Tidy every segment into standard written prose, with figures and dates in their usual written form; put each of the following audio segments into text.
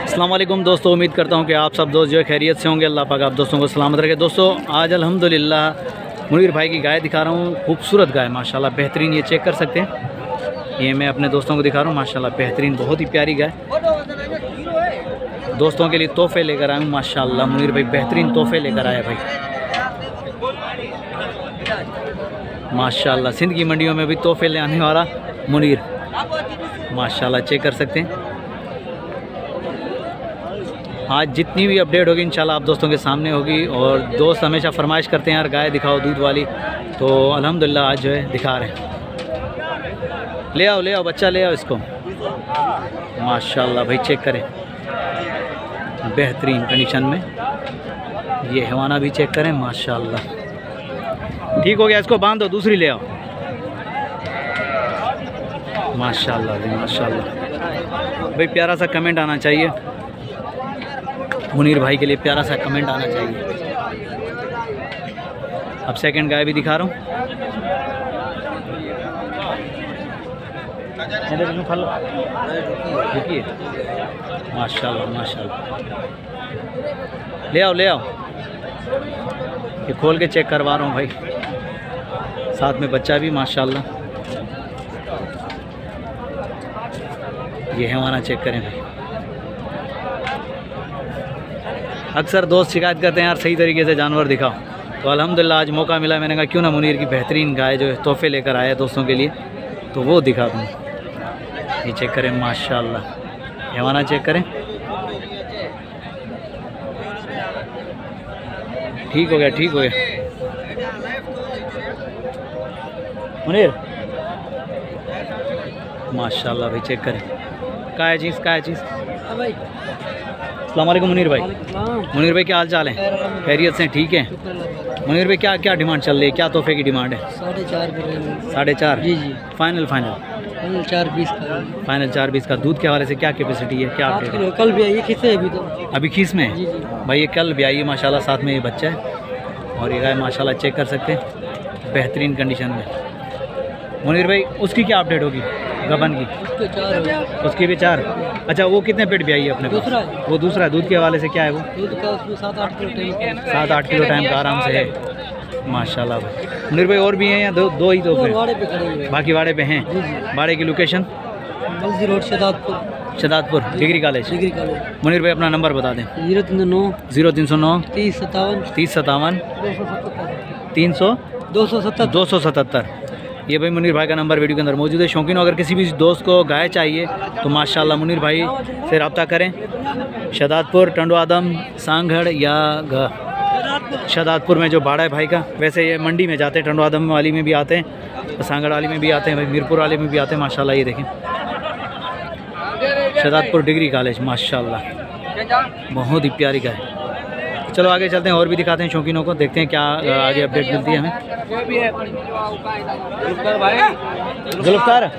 अस्सलाम वालेकुम दोस्तों, उम्मीद करता हूँ कि आप सब दोस्त जो है खैरियत से होंगे। अल्लाह पाक आप दोस्तों को सलामत रखे। दोस्तों आज अल्हम्दुलिल्लाह मुनीर भाई की गाय दिखा रहा हूँ। खूबसूरत गाय माशाल्लाह बेहतरीन, ये चेक कर सकते हैं। ये मैं अपने दोस्तों को दिखा रहा हूँ माशाल्लाह बेहतरीन, बहुत ही प्यारी गाय। दोस्तों के लिए तोहफे लेकर आया हूँ माशाल्लाह। मुनीर भाई बेहतरीन तोहफे लेकर आए भाई माशाल्लाह। सिंध की मंडियों में भी तोहफे ले आने वाला मुनीर माशाल्लाह, चेक कर सकते हैं। आज जितनी भी अपडेट होगी इंशाल्लाह आप दोस्तों के सामने होगी। और दोस्त हमेशा फरमाइश करते हैं यार गाय दिखाओ दूध वाली, तो अल्हम्दुलिल्लाह आज जो है दिखा रहे हैं। ले आओ बच्चा, ले आओ इसको माशाल्लाह भाई। चेक करें बेहतरीन कंडीशन में। ये हवाना भी चेक करें माशाल्लाह। ठीक हो गया, इसको बांध दो, दूसरी ले आओ माशाल्लाह जी माशाल्लाह। भाई प्यारा सा कमेंट आना चाहिए मुनीर भाई के लिए, प्यारा सा कमेंट आना चाहिए। अब सेकंड गाय भी दिखा रहा हूँ। देखिए माशाल्लाह माशाल्लाह। ले आओ ये खोल के चेक करवा रहा हूँ भाई, साथ में बच्चा भी माशाल्लाह। ये है हमारा, चेक करें भाई। अक्सर दोस्त शिकायत करते हैं यार सही तरीके से जानवर दिखाओ, तो अल्हम्दुलिल्लाह आज मौका मिला। मैंने कहा क्यों ना मुनीर की बेहतरीन गाय जो है तोहफे लेकर आया दोस्तों के लिए, तो वो दिखा दूँ। ये चेक करें माशाल्लाह। हवाना चेक करें। ठीक हो गया मुनीर माशाल्लाह भाई। चेक करें का है चीज़ अस्सलाम वालेकुम मुनीर भाई। मुनीर भाई क्या हाल चाल है? खैरियत से ठीक है। मुनीर भाई क्या डिमांड चल रही है, क्या तोहफे की डिमांड है? 4.5 जी। फाइनल 4.20 का। फाइनल 4.20 का। दूध के हवाले से क्या कैपेसिटी है, क्या अपडेट है? कल भी आई है, अभी खीस में है भाई। ये कल भी आई है माशाल्लाह, साथ में ये बच्चा है। और ये गाय माशाल्लाह चेक कर सकते हैं बेहतरीन कंडीशन में। मुनीर भाई उसकी क्या अपडेट होगी गबन की? उसकी भी 4। अच्छा वो कितने पेट भी आई है अपने? वो दूसरा। दूध के हवाले से क्या है वो? दूध का उसमें 7-8 किलो टाइम का आराम से है माशाल्लाह भाई। मुनीर भाई और भी हैं या दो ही तोहफे? बाकी वाड़े पे हैं। वाड़े की location Shahdadpur degree college. Munir भाई अपना नंबर बता दें। 0309 3057 277। ये भाई मुनीर भाई का नंबर वीडियो के अंदर मौजूद है। शौकीनों अगर किसी भी दोस्त को गाय चाहिए तो माशाल्लाह मुनीर भाई से रब्ता करें। शहदादपुर, टंडवादम, सांगड़ या शहदादपुर में जो भाड़ा है भाई का, वैसे ये मंडी में जाते हैं, टंडवादम वाली में भी आते हैं, सांगड़ वाली में भी आते हैं भाई, मीरपुर वाले में भी आते हैं माशाल्लाह। ये देखें शहदादपुर डिग्री कॉलेज माशाल्लाह, बहुत ही प्यारी गाय। चलो आगे चलते हैं और भी दिखाते हैं शौकीनों को, देखते हैं क्या आगे अपडेट मिलती है हमें। जुल्फकार,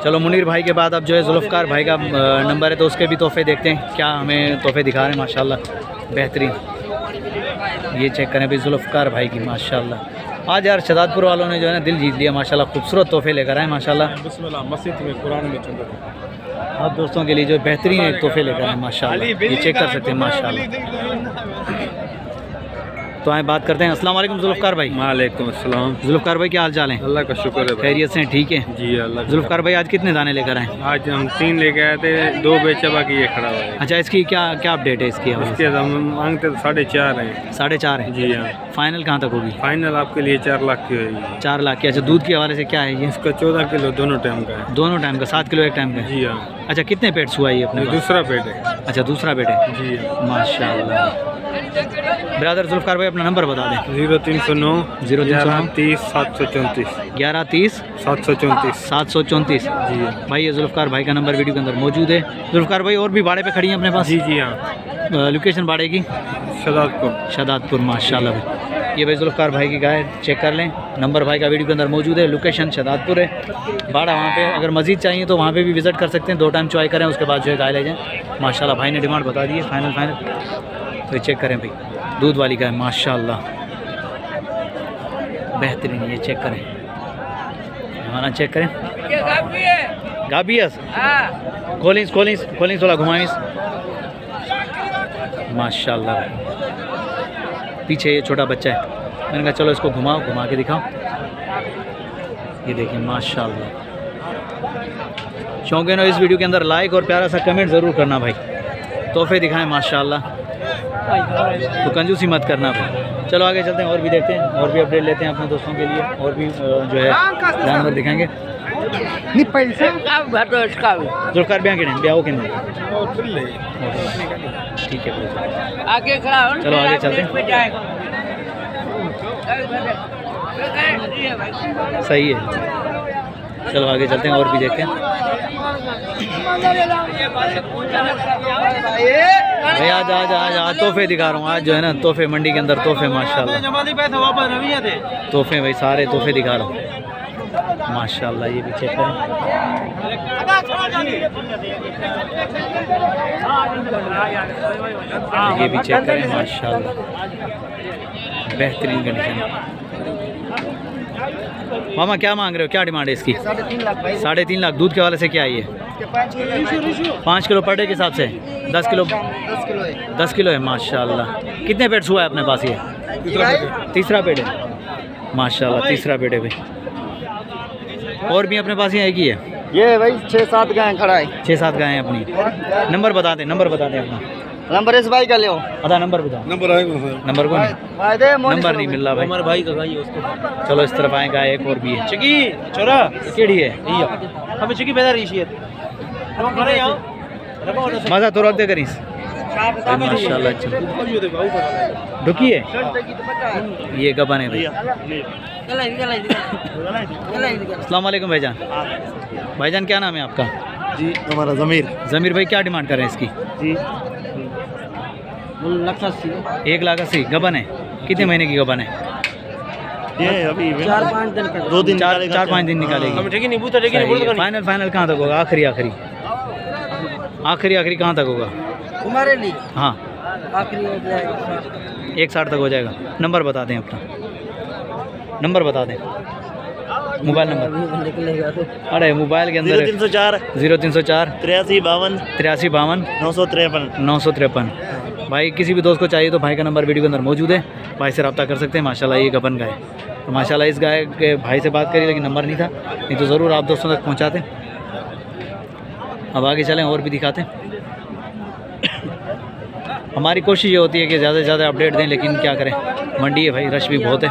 चलो मुनीर भाई के बाद अब जो है जुल्फकार भाई का नंबर है, तो उसके भी तोहफे देखते हैं क्या हमें तोहफे दिखा रहे हैं माशाल्लाह बेहतरीन। ये चेक करें भाई जुल्फकार भाई की माशाल्लाह। आज यार शहदादपुर वालों ने जो है ना दिल जीत लिया माशाल्लाह, खूबसूरत तोहफे लेकर आए माशाल्लाह। मस्जिद में कुरान में आप दोस्तों के लिए जो बेहतरीन एक तोहफे लेकर आए माशाल्लाह, ये चेक कर सकते हैं माशाल्लाह। तो आए बात करते हैं। अस्सलाम वालेकुम जुल्फकार भाई। वालेकुम अस्सलाम। जुल्फकार भाई क्या हाल चाल है? अल्लाह का शुक्र है, खैरियत से ठीक है जी अल्लाह। जुल्फकार भाई आज कितने दाने लेकर आए? आज हम 3 लेके आए थे, 2 बेचा, बाकी ये खड़ा हुआ है। अच्छा इसकी क्या अपडेट है इसकी? इसके हम मांगते तो 4.5 है। 4.5 है जी हाँ। फाइनल कहाँ तक होगी? फाइनल आपके लिए 4 लाख की होगी। 4 लाख की। अच्छा दूध के हवाले से क्या है ये? इसका 14 किलो दोनों टाइम का है। दोनों टाइम का 7 किलो एक टाइम का? जी हाँ। अच्छा कितने पेट्स हुआ ये अपने? दूसरा पेट है। अच्छा दूसरा पेट है जी हाँ माशाल्लाह। ब्रदर जुल्फकार भाई अपना नंबर बता दें। 0309 1130 1130 734 जी हाँ भाई। ये जुल्फकार भाई का नंबर वीडियो के अंदर मौजूद है। जुल्फकार भाई और भी भाड़े पे खड़ी हैं अपने पास? जी हाँ। लोकेशन भाड़े की शहदादपुर माशाल्लाह भाई। ये भाई जुल्फकार भाई की गाय चेक कर लें, नंबर भाई का वीडियो के अंदर मौजूद है। लोकेशन शहदादपुर है, भाड़ा वहाँ पे। अगर मज़ीद चाहिए तो वहाँ पे भी विज़िट कर सकते हैं, 2 टाइम चॉइस करें, उसके बाद जो है गाय ले जाएँ माशाल्लाह। भाई ने डिमांड बता दी है फाइनल। तो चेक करें भाई, दूध वाली गाय माशाल्लाह बेहतरीन। ये चेक करें, हमारा चेक करें। गाबियस खोलिस खोलिस खोलिस थोड़ा घुमाइस। माशाल्लाह पीछे ये छोटा बच्चा है, मैंने कहा चलो इसको घुमाओ, घुमा के दिखाओ। ये देखिए माशाल्लाह। शौकीन हो इस वीडियो के अंदर लाइक और प्यारा सा कमेंट ज़रूर करना भाई। तोहफे दिखाएं माशाल्लाह, तो कंजूसी मत करना भाई। चलो आगे चलते हैं और भी देखते हैं, और भी अपडेट लेते हैं अपने दोस्तों के लिए, और भी जो है जानवर दिखाएंगे। जुल्फकार ब्याह के ब्याह के ठीक है आगे खड़ा हो, चलो आगे चलते हैं। सही है, चलो आगे चलते हैं और भी देखते हैं। भाई आज आज आज आज तोहफे दिखा रहा हूँ, आज जो है ना तोहफे मंडी के अंदर तोहफे माशाल्लाह, तोहफे भाई सारे तोहफे दिखा रहा हूँ माशाल्लाह। ये भी चेक करें, ये भी चेक करें माशाल्लाह, बेहतरीन कंडीशन। मामा क्या मांग रहे हो, क्या डिमांड है इसकी? 3.5 लाख। दूध के वाले से क्या है ये? 5 किलो पर डे के हिसाब से 10 किलो 10 किलो है माशाल्लाह। कितने पेट्स हुआ है अपने पास ये? तीसरा पेड़ है माशाल्लाह, तीसरा पेड़ है भाई। और भी अपने पास ये एक ही है? ये भाई 6-7 गाय खड़ा है। 6-7 गायें अपनी। नंबर बता दें, नंबर बता दें अपना। नंबर इस भाई का ले आधा नंबर बता। नंबर आएगा नंबर को नहीं, नंबर नहीं मिल रहा भाई। हमारे भाई का गाय है उसको। चलो इस तरफ आए, गाय एक और भी है। चिकी चोरा केड़ी है हमें चिकी पैदा रही है। मजा तो रख दे करीस माशाल्लाह। ढुकी है ये गबन है भाई। अस्सलाम वालेकुम भाईजान। भाईजान क्या नाम है आपका? जी हमारा ज़मीर। ज़मीर भाई क्या डिमांड कर रहे हैं इसकी? जी 1,80,000। 1,80,000 गबन है। कितने महीने की गबन है? ये अभी 4-5 दिन का 2 दिन 4-5 दिन निकालेगी। फाइनल फाइनल कहाँ तक होगा? आखिरी आखिरी आखिरी आखिरी कहाँ तक होगा हमारे लिए? हाँ आखिरी हो जाएगा 1,60 तक हो जाएगा। नंबर बता दें अपना, नंबर बता दें, मोबाइल नंबर। निकलेगा तो अरे मोबाइल के अंदर 0304 0304 83 52 83 52 953। भाई किसी भी दोस्त को चाहिए तो भाई का नंबर वीडियो के अंदर मौजूद है, भाई से रब्ता कर सकते हैं। माशाल्लाह ये गबन गाय, तो माशाल्लाह इस गाय के भाई से बात करी लेकिन नंबर नहीं था, नहीं तो ज़रूर आप दोस्तों तक पहुँचाते। अब आगे चलें और भी दिखाते हैं। हमारी कोशिश ये होती है कि ज़्यादा से ज़्यादा अपडेट दें, लेकिन क्या करें, मंडी है भाई, रश भी बहुत है।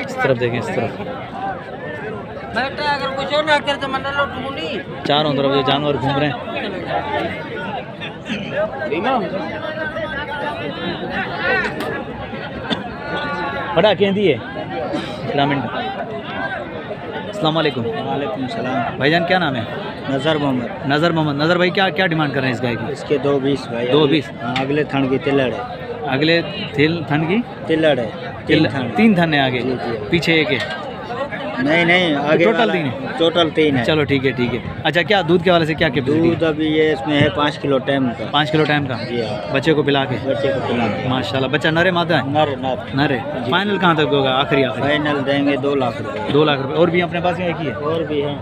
इस तरफ देखें, इस तरफ चारों तरफ जो जानवर घूम रहे हैं। बड़ा कहती है। अस्सलाम वालेकुम। वालेकुम सलाम। भाईजान क्या नाम है? नज़र मोहम्मद। नज़र मोहम्मद। नज़र भाई क्या क्या डिमांड कर रहे हैं इस गाय की? इसके 2,20 भाई। 2,20। हाँ, अगले थन की तिलड़ है। अगले थन की तिलड़ है। 3 थन है आगे, जी, जी। पीछे एक है। नहीं आगे टोटल 3 है। टोटल 3 है। चलो ठीक है ठीक है। अच्छा क्या दूध के वाले से क्या कैपेसिटी? दूध अभी ये इसमें है 5 किलो टाइम का। 5 किलो टाइम का जी हाँ। बच्चे को पिला के? बच्चे को पिला के। माशाल्लाह। बच्चा नरे मादा है? नर नरे। फाइनल कहाँ तक होगा? आखिरी फाइनल देंगे 2 लाख रुपए। 2 लाख रुपए। और भी अपने पास एक ही है? और भी है,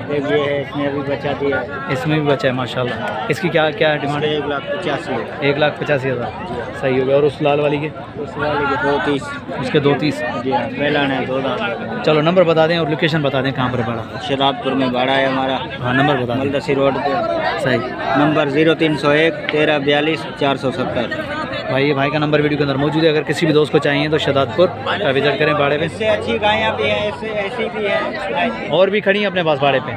एक ये है, इसमें भी बच्चा दिया है। इसमें भी बच्चा है माशाल्लाह। इसकी क्या क्या डिमांड है? 1,85,000। 1,85,000 सही हो गया। और उस लाल वाली के? उस वाले के 2,30। उसके 2,30। जी हाँ, पहला है 2 दांत। चलो नंबर बता दें और लोकेशन बता दें कहाँ पर पड़ा। शराबपुर में बाड़ा है हमारा। हाँ नंबर बता दें। मलदसी रोड पे। सही। नंबर 0301 1342 470। भाई ये भाई का नंबर वीडियो के अंदर मौजूद है, अगर किसी भी दोस्त को चाहिए तो शहदादपुर विजिट करें बाड़े पे। इससे अच्छी गायें भी हैं, इससे ऐसी भी है, और भी खड़ी हैं अपने पास बाड़े पे।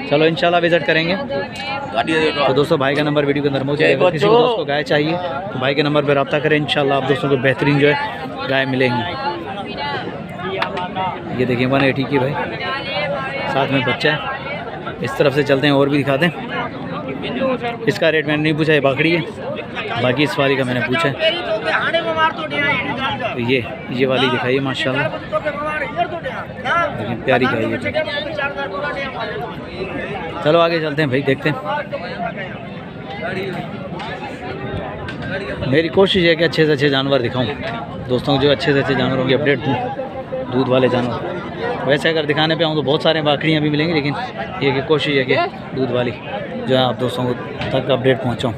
चलो इंशाल्लाह विजिट करेंगे। तो दोस्तों भाई का नंबर वीडियो के अंदर मौजूद है, अगर किसी भी दोस्त को गाय चाहिए तो भाई के नंबर पर रब्ता करें। इंशाल्लाह आप दोस्तों को बेहतरीन जो है गाय मिलेंगी। ये देखिए 180 की भाई, साथ में बच्चा है। इस तरफ से चलते हैं और भी दिखाते हैं। इसका रेट मैंने नहीं पूछा, ये बाकड़ी है, बाकी इस वाली का मैंने पूछा है। तो ये वाली दिखाइए माशाल्लाह, लेकिन प्यारी गाय है। चलो आगे चलते हैं भाई, देखते हैं। मेरी कोशिश है कि अच्छे से अच्छे जानवर दिखाऊं दोस्तों को, जो अच्छे से अच्छे जानवरों की अपडेट दूँ, दूध वाले जानवर। वैसे अगर दिखाने पे आऊँ तो बहुत सारे बकरियाँ भी मिलेंगी, लेकिन ये कि कोशिश है कि दूध वाली जो है आप दोस्तों को तक अपडेट पहुँचाऊँ।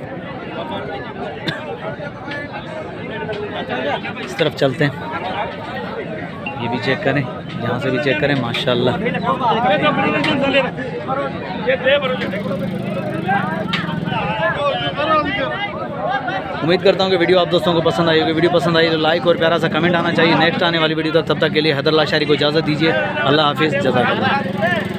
इस तरफ चलते हैं, ये भी चेक करें, यहाँ से भी चेक करें माशाल्लाह। उम्मीद करता हूँ कि वीडियो आप दोस्तों को पसंद आई होगी। वीडियो पसंद आई तो लाइक और प्यारा सा कमेंट आना चाहिए। नेक्स्ट आने वाली वीडियो तक, तब तक के लिए हैदर लाशारी को इजाज़त दीजिए। अल्लाह हाफिज़, जज़ाकल्लाह।